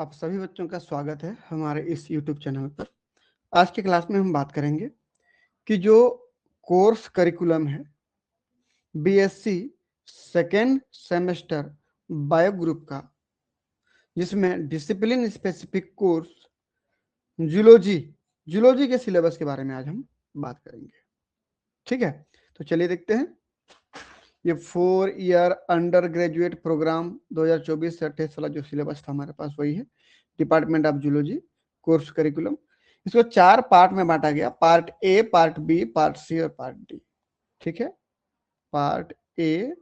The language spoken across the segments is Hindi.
आप सभी बच्चों का स्वागत है हमारे इस YouTube चैनल पर। आज की क्लास में हम बात करेंगे कि जो कोर्स करिकुलम है BSc second semester bio group का, जिसमें discipline specific course zoology zoology के सिलेबस के बारे में आज हम बात करेंगे। ठीक है, तो चलिए देखते हैं। ये 4 ईयर अंडर ग्रेजुएट प्रोग्राम 2024 से 28 वाला जो सिलेबस था हमारे पास वही है, department of zoology course curriculum. इसको 4 पार्ट में बांटा गया, part A, part B, part C और पार्ट डी। ठीक है, part A,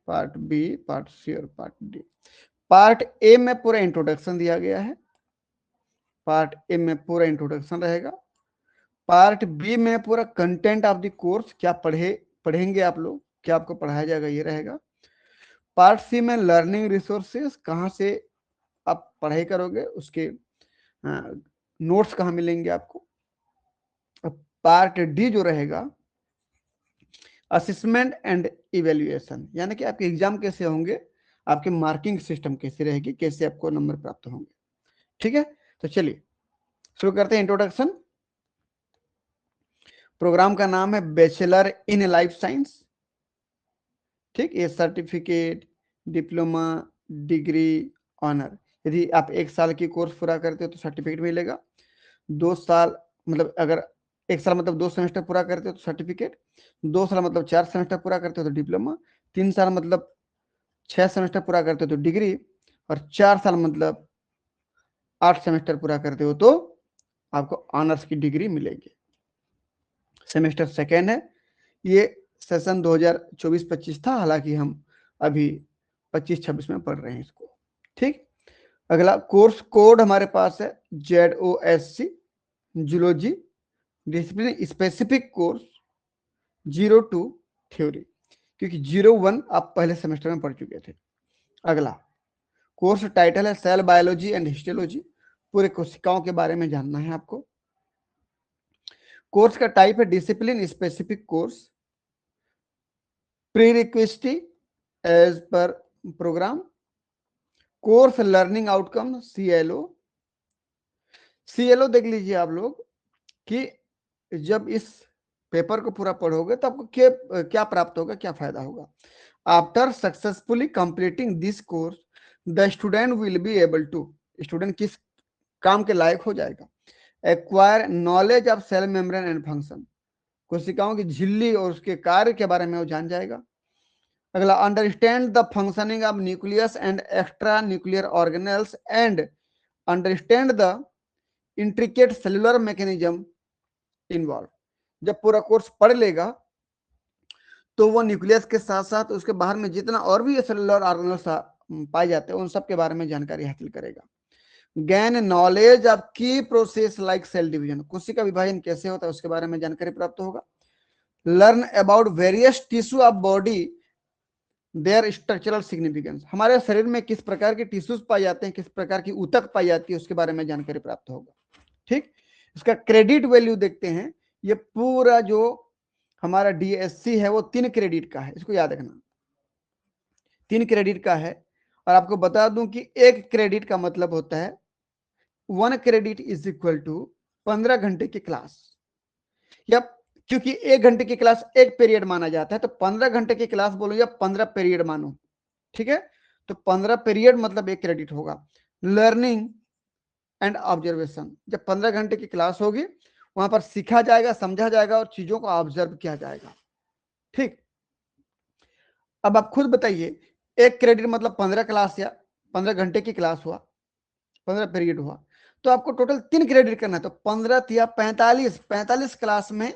part B, part C और पार्ट डी। पार्ट ए में पूरा इंट्रोडक्शन दिया गया है, पार्ट ए में पूरा इंट्रोडक्शन रहेगा। पार्ट बी में पूरा कंटेंट ऑफ द कोर्स, क्या पढ़ेंगे आप लोग, क्या आपको पढ़ाया जाएगा, ये रहेगा। पार्ट सी में लर्निंग रिसोर्सेस, कहाँ से आप पढ़ाई करोगे, उसके नोट्स कहाँ मिलेंगे आपको। पार्ट डी जो रहेगा, असेसमेंट एंड इवेल्युएशन, यानी कि आपके एग्जाम कैसे होंगे, आपके मार्किंग सिस्टम कैसे रहेगी, कैसे आपको नंबर प्राप्त होंगे। ठीक है, तो चलिए शुरू करते हैं। इंट्रोडक्शन। प्रोग्राम का नाम है बैचलर इन लाइफ साइंस। ठीक, ये सर्टिफिकेट, डिप्लोमा, डिग्री, ऑनर। यदि आप 1 साल की कोर्स पूरा करते हो तो सर्टिफिकेट मिलेगा। 2 साल मतलब अगर 1 साल मतलब 2 सेमेस्टर पूरा करते हो तो सर्टिफिकेट, 2 साल मतलब 4 सेमेस्टर पूरा करते हो तो डिप्लोमा, 3 साल मतलब 6 सेमेस्टर पूरा करते हो तो डिग्री, और 4 साल मतलब 8 सेमेस्टर पूरा करते हो तो आपको ऑनर्स की डिग्री मिलेगी। सेमेस्टर सेकेंड है, ये सेशन 2024-25 था, हालांकि हम अभी 25-26 में पढ़ रहे हैं इसको। ठीक, अगला कोर्स कोड हमारे पास है ZOSC zoology discipline specific course 02 theory, क्योंकि 01 आप पहले सेमेस्टर में पढ़ चुके थे। अगला कोर्स टाइटल है सेल बायोलॉजी एंड हिस्टोलॉजी, पूरे कोशिकाओं के बारे में जानना है आपको। कोर्स का टाइप है discipline specific course, pre request as per program, course learning outcome CLO। CLO देख लीजिए आप लोग कि जब इस पेपर को पूरा पढ़ोगे तो आपको क्या प्राप्त होगा, क्या फायदा होगा। After successfully completing this course the student will be able to, student किस काम के लायक हो जाएगा, acquire knowledge of cell membrane and function, कोशिकाओं की झिल्ली और उसके कार्य के बारे में वो जान जाएगा। अगला, understand the functioning of nucleus and extra nuclear organelles and understand the intricate cellular mechanism involve. जब पूरा कोर्स पढ़ लेगा तो वो न्यूक्लियस के साथ साथ उसके बाहर में जितना और भी सेलुलर ऑर्गेनेल्स पाए जाते हैं उन सब के बारे में जानकारी हासिल करेगा। गैन नॉलेज ऑफ की प्रोसेस लाइक सेल डिवीजन, कोशिका विभाजन कैसे होता है उसके बारे में जानकारी प्राप्त होगा। Learn about various tissue of body their structural significance, हमारे शरीर में किस प्रकार के टिश्यूज पाए जाते हैं, किस प्रकार की ऊतक पाई जाती है, उसके बारे में जानकारी प्राप्त होगा। ठीक, इसका क्रेडिट वैल्यू देखते हैं। ये पूरा जो हमारा DSC है वो 3 क्रेडिट का है, इसको याद रखना, 3 क्रेडिट का है। और आपको बता दूं कि 1 क्रेडिट का मतलब होता है 1 क्रेडिट इज इक्वल टू 15 घंटे की क्लास। या क्योंकि 1 घंटे की क्लास 1 पीरियड माना जाता है, तो 15 घंटे की क्लास बोलो या 15 पीरियड मानो। ठीक है, तो 15 पीरियड मतलब 1 क्रेडिट होगा। लर्निंग एंड ऑब्जर्वेशन, जब 15 घंटे की क्लास होगी वहां पर सीखा जाएगा, समझा जाएगा और चीजों को ऑब्जर्व किया जाएगा। ठीक, अब आप खुद बताइए, 1 क्रेडिट मतलब 15 क्लास या 15 घंटे की क्लास हुआ, 15 पीरियड हुआ, तो आपको टोटल 3 क्रेडिट करना है, तो 15 या 45 क्लास में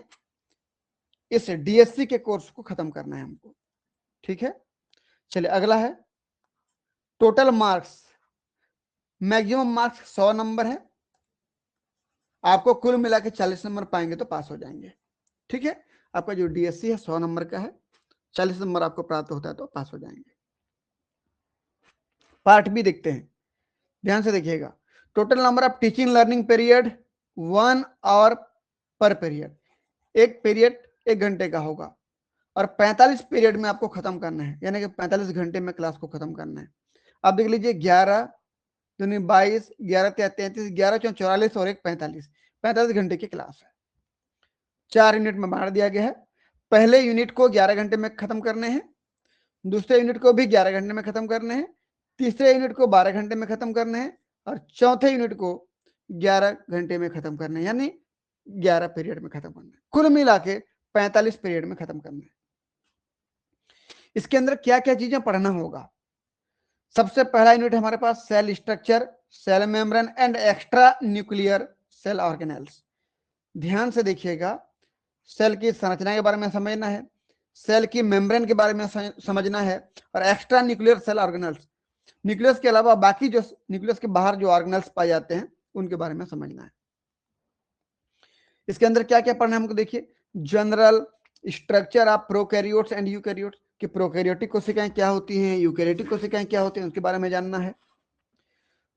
इस DSC के कोर्स को खत्म करना है हमको। ठीक है, चलिए अगला है total marks. Maximum marks 100 number है, आपको कुल मिला के 40 नंबर पाएंगे तो पास हो जाएंगे। ठीक है, आपका जो DSC है 100 नंबर का है, 40 नंबर आपको प्राप्त होता है तो पास हो जाएंगे। पार्ट बी देखते हैं, ध्यान से देखिएगा। Total number of teaching learning period 1 hour per period, एक पीरियड 1 घंटे का होगा और 45 पीरियड में आपको खत्म करना है, यानी कि 45 घंटे में क्लास को खत्म करना है। आप देख लीजिए 11 दूनी 22, 11 33, 11 चौं 44 और 1 45, 45 घंटे की क्लास है। 4 यूनिट में बांट दिया गया है। पहले यूनिट को 11 घंटे में खत्म करने हैं, दूसरे यूनिट को भी 11 घंटे में खत्म करने हैं, तीसरे यूनिट को 12 घंटे में खत्म करने हैं और चौथे यूनिट को 11 घंटे में खत्म करने हैं, यानी 11 पीरियड में खत्म करना है। कुल मिला के 45 पीरियड में खत्म करना है। इसके अंदर क्या क्या चीजें पढ़ना होगा? सबसे पहला यूनिट हमारे पास cell structure, cell membrane and extra nuclear cell organelles. ध्यान से देखिएगा, सेल की संरचना के बारे में समझना है, सेल की मेम्ब्रेन के बारे में समझना है और extra nuclear cell organelles, nucleus के अलावा बाकी जो न्यूक्लियस के बाहर जो ऑर्गेनेल्स पाए जाते हैं उनके बारे में समझना है। इसके अंदर क्या क्या पढ़ना है हमको? देखिए, general structure of prokaryotes and eukaryotes, कि प्रोकैरियोटिक कोशिकाएं क्या होती हैं, यूकैरियोटिक कोशिकाएं क्या होती हैं, उसके बारे में जानना है।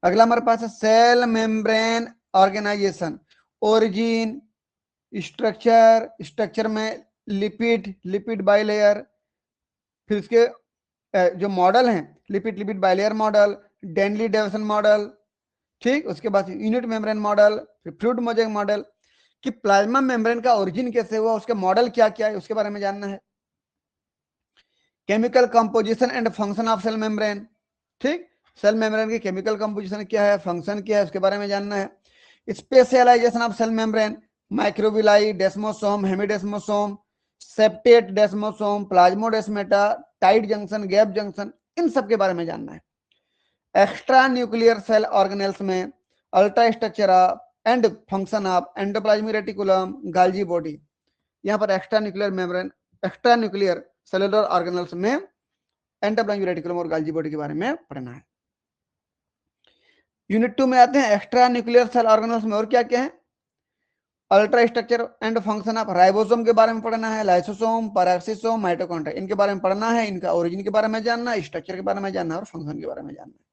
अगला हमारे पास है cell membrane organisation, origin, structure, structure में लिपिड बाइलेयर, फिर इसके जो मॉडल हैं lipid bilayer model, Danielli Davson model, ठीक। उसके बाद यूनिट मेम्ब्रेन मॉडल, फिर फ्लूइड मोज़ेक मॉडल, कि प्लाज्मा मेम्ब्रेन का ओरिजिन कैसे हुआ, उसके मॉडल क्या क्या है, उसके बारे में जानना है। Chemical composition and function of cell membrane, ठीक, सेल मेम्ब्रेन की केमिकल कंपोजिशन क्या है, फंक्शन क्या है, उसके बारे में जानना है। Specialization of cell membrane, microvilli, desmosome, hemidesmosome, septate desmosome, plasmodesmata, tight junction, gap junction, इन सब के बारे में जानना है। एक्स्ट्रा न्यूक्लियर सेल ऑर्गेनेल्स में ultra structure and function of endoplasmic reticulum, Golgi body, यहाँ पर extra nuclear membrane, extra nuclear cellular organelles में एंडोप्लाज्मिक रेटिकुलम और गाल्जी बॉडी के बारे में पढ़ना है। यूनिट 2 में आते हैं एक्स्ट्रा न्यूक्लियर सेल ऑर्गेनेल्स में और क्या क्या है? Ultra structure and function of ribosome के बारे में पढ़ना है, लाइसोसोम, पैराक्सिसोम, माइटोकॉन्ड्रिया, इनके बारे में पढ़ना है, इनका ओरिजिन के बारे में जानना है, स्ट्रक्चर के बारे में जानना है और फंक्शन के बारे में जानना है,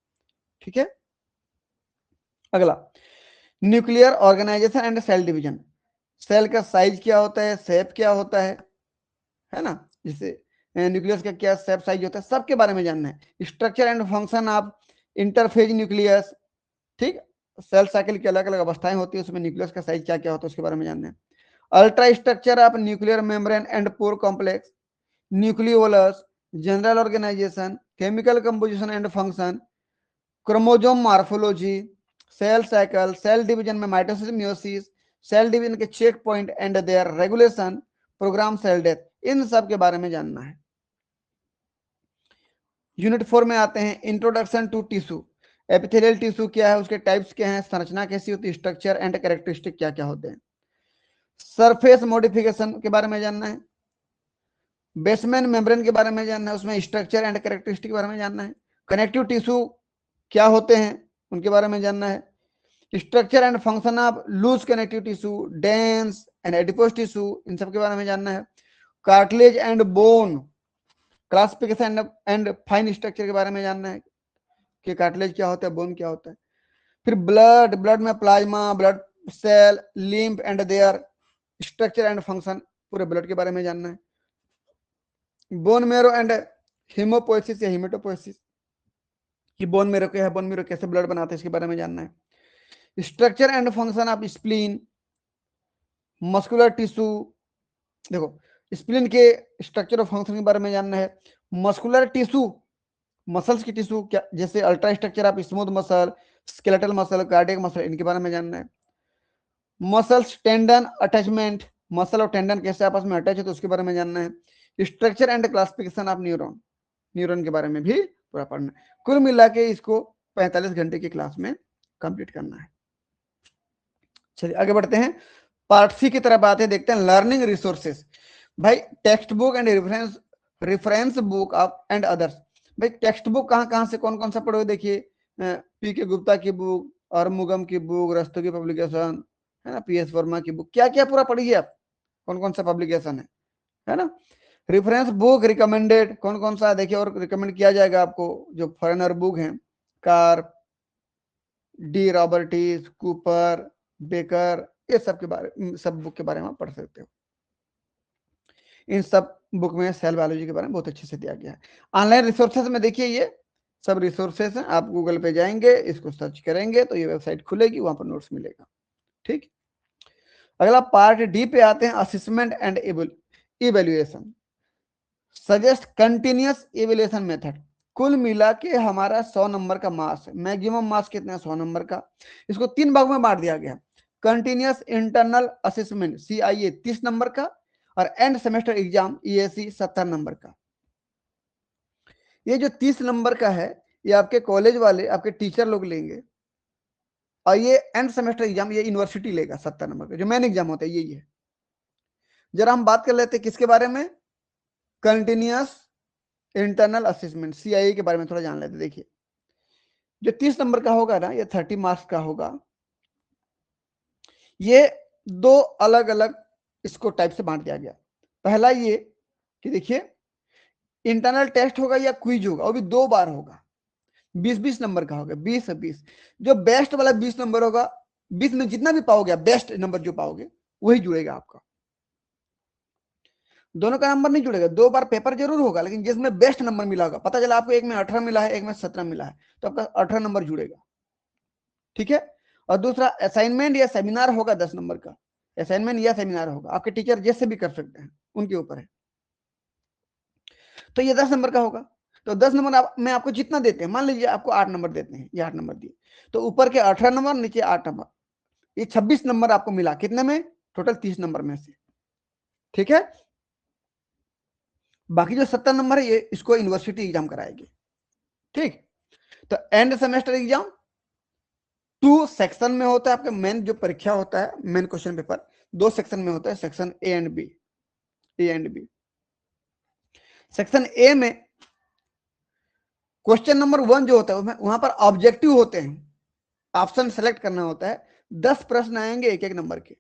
ठीक है। अगला, nuclear organisation and cell division, cell का साइज क्या होता है, शेप क्या होता है ना, जैसे न्यूक्लियस का क्या शेप साइज होता है, सबके बारे में जानना है। Structure and function of interphase nucleus, ठीक, सेल साइकिल की अलग अलग अवस्थाएं होती है, उसमें न्यूक्लियस का साइज क्या क्या होता है उसके बारे में जानना है। Ultra structure of nuclear membrane and pore complex, nucleolus, general organization, chemical composition and function, chromosome morphology, cell cycle, cell division में माइटोसिस, मियोसिस, सेल डिवीजन के checkpoint and their regulation, programme cell death, इन सब के बारे में जानना है। यूनिट 4 में आते हैं introduction to tissue, epithelial tissue क्या है, उसके टाइप्स क्या हैं, संरचना कैसी होती है, स्ट्रक्चर एंड कैरेक्टरिस्टिक क्या क्या होते हैं। सरफेस मॉडिफिकेशन के बारे में जानना है, बेसमेंट मेम्ब्रेन के बारे में जानना है, उसमें स्ट्रक्चर एंड कैरेक्टरिस्टिक के बारे में जानना है। कनेक्टिव टिश्यू क्या होते हैं उनके बारे में जानना है। Structure and function of loose connective tissue, dense and adipose tissue, इन सब के बारे में जानना है। Cartilage and bone, classification and fine structure के बारे में जानना है कि कार्टिलेज क्या होता है, बोन क्या होता है। फिर ब्लड में plasma, blood cell, lymph and their structure and function, पूरे ब्लड के बारे में जानना है। बोन मेरो एंड हीमोपोइसिस या हीमेटोपोइसिस, कि बोन मेरो क्या है, बोन मेरो कैसे ब्लड बनाते हैं, इसके बारे में जानना है। Structure and function of spleen, muscular tissue, देखो स्प्लीन के स्ट्रक्चर और फंक्शन के बारे में जानना है। मस्कुलर टिश्यू, मसल्स की टिश्यू क्या, जैसे ultra structure of smooth muscle, skeletal muscle, cardiac muscle, इनके बारे में जानना है। मसल्स टेंडन अटैचमेंट, मसल और टेंडन कैसे आपस में अटैच है तो उसके बारे में जानना है। Structure and classification of neuron, neuron के बारे में भी पूरा पढ़ना है। कुल मिला के इसको 45 घंटे की क्लास में कंप्लीट करना है। चलिए आगे बढ़ते हैं, पार्ट सी की तरफ आते हैं, देखते हैं लर्निंग रिसोर्सेज। भाई text book and reference book of and others, भाई टेक्स्ट बुक कहाँ कहाँ से कौन कौन सा पढ़ोगे? देखिए पी के गुप्ता की बुक, अरमुगम की बुक, रस्तोगी पब्लिकेशन, है ना, पीएस वर्मा की बुक, क्या क्या पूरा पढ़िए आप, कौन कौन सा पब्लिकेशन है ना। रेफरेंस बुक रिकमेंडेड कौन कौन सा देखिए और रिकमेंड किया जाएगा आपको, जो फॉरेनर बुक हैं, कार, डी रॉबर्टिस, कूपर, बेकर, ये सब के बारे, सब बुक के बारे में पढ़ सकते हो। इन सब बुक में सेल बायोलॉजी के बारे में बहुत अच्छे से दिया गया है। ऑनलाइन रिसोर्सेज में देखिए ये सब रिसोर्सेस हैं, आप गूगल पे जाएंगे, इसको सर्च करेंगे तो ये वेबसाइट खुलेगी, वहां पर नोट्स मिलेगा। ठीक, अगला पार्ट डी पे आते हैं, assessment and evaluation. Suggest continuous evaluation method. कुल मिला के हमारा 100 नंबर का मार्क्स है, मैक्सिमम मार्क्स कितना है 100 नंबर का। इसको 3 भागों में बांट दिया गया। Continuous internal assessment CIA 30 number का, और end semester exam EAC 70 number का। ये जो 30 नंबर का है, ये आपके कॉलेज वाले, आपके टीचर लोग लेंगे, और ये एंड सेमेस्टर एग्जाम ये यूनिवर्सिटी लेगा 70 नंबर का, जो मेन एग्जाम होता है यही है। जरा हम बात कर लेते हैं किसके बारे में, कंटिन्यूअस इंटरनल असेसमेंट CIA के बारे में थोड़ा जान लेते। देखिए, जो 30 नंबर का होगा ना, ये 30 मार्क्स का होगा। ये दो अलग अलग इसको टाइप से बांट दिया गया। पहला ये कि देखिए, इंटरनल टेस्ट होगा या क्विज होगा, वो भी 2 बार होगा, 20-20 नंबर का होगा, 20-20। जो बेस्ट वाला 20 नंबर होगा, 20 में जितना भी पाओगे, बेस्ट नंबर जो पाओगे वही जुड़ेगा आपका। दोनों का नंबर नहीं जुड़ेगा, 2 बार पेपर जरूर होगा, लेकिन जिसमें बेस्ट नंबर मिला होगा, पता चला आपको एक में 18 मिला है, एक में 17 मिला है, तो आपका 18 नंबर जुड़ेगा। ठीक है, और दूसरा असाइनमेंट या सेमिनार होगा 10 नंबर का। असाइनमेंट या सेमिनार होगा, आपके टीचर जैसे भी कर सकते हैं, उनके ऊपर है। तो ये 10 नंबर का होगा। तो 10 नंबर में आपको जितना देते हैं, मान लीजिए आपको 8 नंबर देते हैं, ये 8 नंबर दिए, तो ऊपर के 18 नंबर, नीचे 8 नंबर, ये 26 नंबर आपको मिला, कितने में, टोटल 30 नंबर में से। ठीक है, बाकी जो 70 नंबर है, ये इसको यूनिवर्सिटी एग्जाम कराएगी। ठीक, तो एंड सेमेस्टर एग्जाम 2 सेक्शन में होता है। आपका मेन जो परीक्षा होता है, मेन क्वेश्चन पेपर 2 सेक्शन में होता है, section A and B. Section A में क्वेश्चन नंबर 1 जो होता है, वहां पर ऑब्जेक्टिव होते हैं, ऑप्शन सेलेक्ट करना होता है। 10 प्रश्न आएंगे एक एक नंबर के,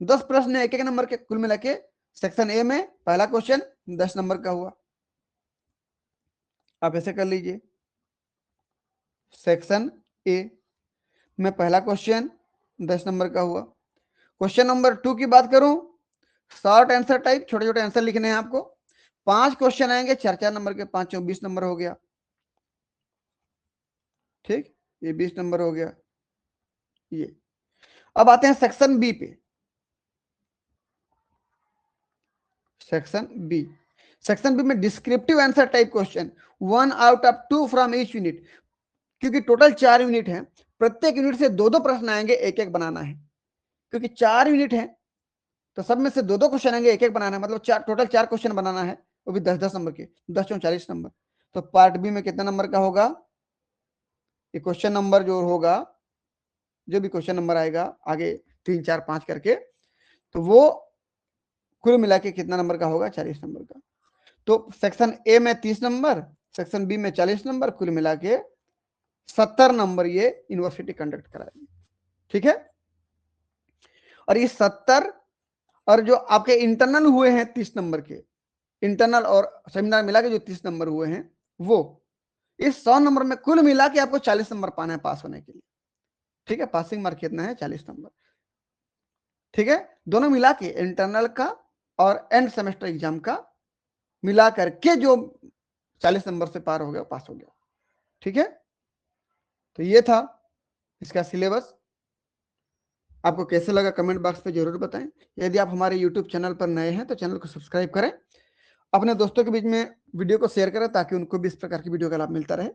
10 प्रश्न एक एक नंबर के, कुल मिला के सेक्शन ए में पहला क्वेश्चन 10 नंबर का हुआ। आप ऐसे कर लीजिए, सेक्शन ए में पहला क्वेश्चन 10 नंबर का हुआ। क्वेश्चन नंबर 2 की बात करूं, शॉर्ट आंसर टाइप, छोटे छोटे आंसर लिखने हैं आपको। 5 क्वेश्चन आएंगे 4-4 नंबर के, 5 20 नंबर हो गया। ठीक, ये 20 नंबर हो गया। ये अब आते हैं सेक्शन बी पे। सेक्शन बी, सेक्शन बी में descriptive answer type question, 1 out of 2 from each unit. क्योंकि टोटल 4 यूनिट है, प्रत्येक यूनिट से 2-2 प्रश्न आएंगे, एक एक बनाना है। क्योंकि 4 यूनिट है, तो सब में से 2-2 क्वेश्चन आएंगे, एक एक बनाना है, मतलब टोटल 4 क्वेश्चन बनाना है, वो भी 10-10 नंबर के, 10 40 नंबर। तो पार्ट बी में कितना नंबर का होगा, ये क्वेश्चन नंबर जो होगा, जो भी क्वेश्चन नंबर आएगा आगे 3 4 5 करके, तो वो कुल मिला के कितना नंबर का होगा, 40 नंबर का। तो सेक्शन ए में 30 नंबर, सेक्शन बी में 40 नंबर, कुल मिला के 70 नंबर ये यूनिवर्सिटी कंडक्ट कराएगी। ठीक है, और ये 70 और जो आपके इंटरनल हुए हैं 30 नंबर के, इंटरनल और सेमिनार मिला के जो 30 नंबर हुए हैं, वो इस 100 नंबर में कुल मिला के आपको 40 नंबर पाना है पास होने के लिए। ठीक है, पासिंग मार्क कितना है, 40 नंबर। ठीक है, दोनों मिला के, इंटरनल का और एंड सेमेस्टर एग्जाम का मिला करके जो 40 नंबर से पार हो गया, पास हो गया। ठीक है, तो ये था इसका सिलेबस। आपको कैसे लगा कमेंट बॉक्स पे जरूर बताएं। यदि आप हमारे यूट्यूब चैनल पर नए हैं तो चैनल को सब्सक्राइब करें, अपने दोस्तों के बीच में वीडियो को शेयर करें, ताकि उनको भी इस प्रकार की वीडियो का लाभ मिलता रहे।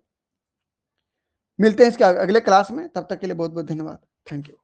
मिलते हैं इसके अगले क्लास में, तब तक के लिए बहुत बहुत धन्यवाद। Thank you.